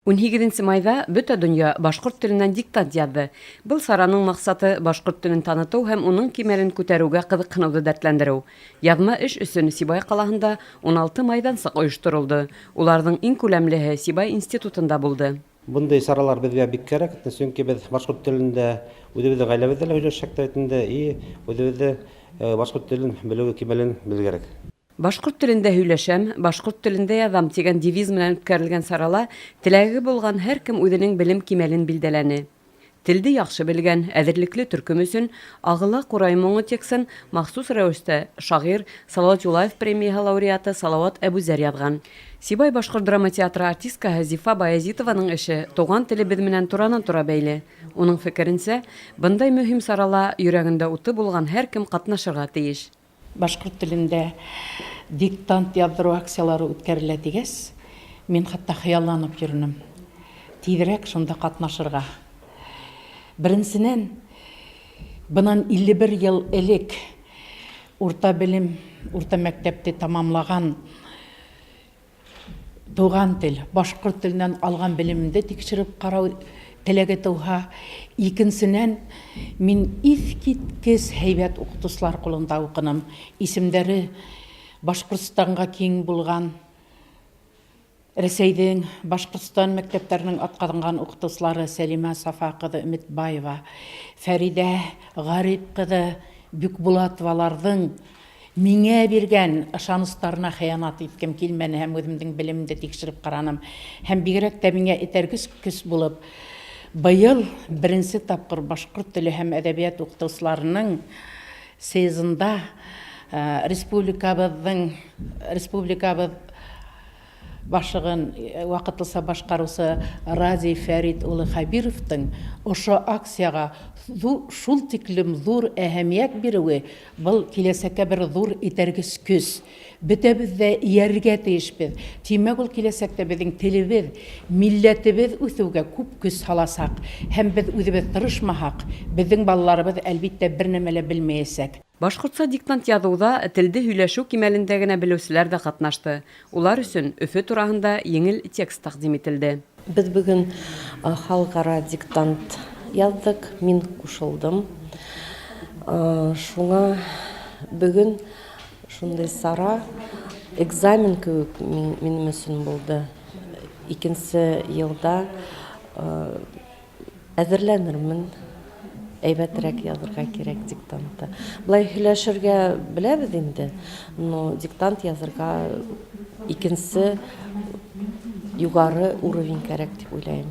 18 майда бөтә дөнья башкорт теленнән диктант язды. Был сараның максаты башкорт телен таныту һәм уның кимәлен күтәрүгә кызыксынуды дәртләндерү. Язма эш өчен Сибай калаһында 16 майдансык оештырылды. Уларның иң күләмлеһе Сибай институтында булды. Bunday saralar bizga bik kerak, çünki biz bашкорт телендә үзебезнең гаиләбездә һөйләшәк тәтендә и үзебездә башкорт телен белү кимәлен белгәрәк. Башкорт телендә һөйләшәм, башкорт телендә язам дигән девиз белән үткәрелгән сарала теләге булган һәркем үзенең белем кимәлен билдәләне. Телде яхшы белгән, әдерлекле төркем өчен Агыла Курай моңы текстын махсус рәвештә шагыйрь Салават Юлаев премия лауреаты Салават Әбүзәр язган. Сибай башкорт драма театры артистка Зифа Баязитованың эше туган телебез белән туранан-тура бәйле. Уның фикеренчә, бындай мөһим сарала йөрәгендә уты булган һәркем катнашырга тиеш. Башкорт телендә диктант яздыру акциялары үткәрелә дигәс, мин хәтта хыялланып йөрнем. Тизрәк шунда катнашырга. Беренчедән, бынан 51 ел элек урта мәктәпте тамамлаган туган тел, башкорт теленнән алган белемемне тикшереп карау теләге туһа. Икенчедән, мин искиткес һәйбәт укытучылар кулында укыным. Исемдәре Башкортстанга киң булган, Рәсәйдән Башкортстан мәктәпләренең аткарган укытучылары Сәлимә Сафа кызы Өметбаева, Фәридә Гарип кызы Бикбулатоваларның миңә биргән ышаныстарына хыянат иткем килмәне һәм үземнең белемемне тикшереп караным. Һәм бигрәк тә миңа этәргес көс булып, быел беренче тапкыр башкорт теле һәм әдәбият укытучыларының сезонда республикабыз башыгын вакытлыса башкаручы Рази Фәрит улы Хабировтың ошо акцияга шул тиклем зур әһәмият бирүе был киләсәккә бер зур итәргес көс. Бөтәбез дә ияргә тиешбез. Тимәк ул киләсәктә безнең телебез, милләтебез үсүгә күп көс саласак, һәм без үзебез тырышмасак, безнең балаларыбыз әлбиттә бер нәмәлә белмәячәк. Башкортча диктант язуда телде һөйләшү кимәлендә генә белүчеләр дә катнашты. Улар өчен Өфө турында еңел текст тәкъдим ителде. Без бүген халыкара диктант яздык, мин кушылдым. Шуңа бүген шундай сара экзамен кебек минем өчен булды. Икенче елда әзерләнермен. Әйбәтрәк язырга кирәк диктантта. Булай һөйләшергә беләбез инде, но диктант язырга икенче югары уровень кирәк дип уйлыйм.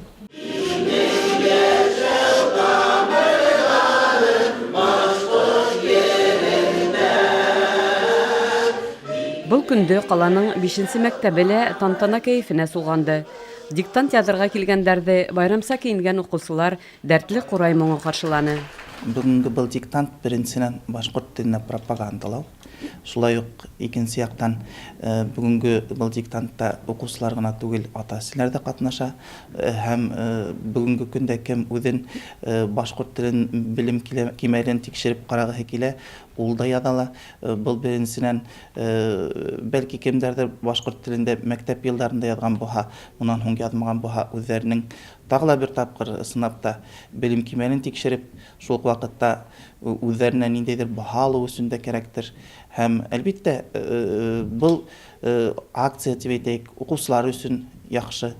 Бұл көндө каланың 5нче мәктәбеле тантана кәефенә сулганды. Диктант язырга килгәндәрде байрамса киенгән укучылар дәртле Курай моңы каршыланы. Бүгенге был диктант беренчедән башкорт теленә пропагандалау. Шулай ук икенче яктан бүгенге был диктантта укучылар гына түгел, ата-әниләр дә катнаша һәм бүгенге көндә кем үзен башкорт телен белем кимәлен тикшереп карагы килә, ул да язала. Был беренчедән бәлки кемдәрдер башкорт телендә мәктәп елларында язган буһа, моннан һуң язмаган буһа, үзләренең тагыла бер тапкыр сынапта белем кимәлен тикшереп, шул вакытта үзләренә ниндидер баһа алу өчен дә кирәктер. Һәм әлбиттә был акция дип әйтәйек, укучылар өчен яхшы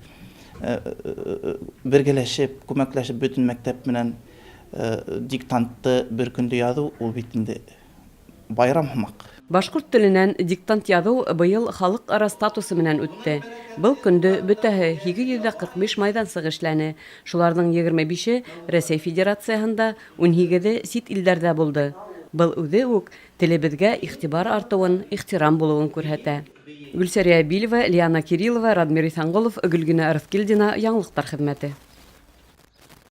бергәләшеп, күмәкләшеп бөтен мәктәп менән диктантты бер көндә язу ул бит инде байрам һымак. Башкорт теленнән диктант язу быел халыкара статусы менән үтте. Был көндө бөтәһе 745 майдансык эшләне. Шуларның 25-е Рәсәй Федерациясында, 18-е сит илдәрдә булды. Был үзе үк телебезгә игътибар артуын, ихтирам булуын күрһәтә. Гөлсәрия Билева, Лиана Кириллова, Радмир Исәнголов, Гөлгенә Арыскилдина, Яңлыктар хезмәте.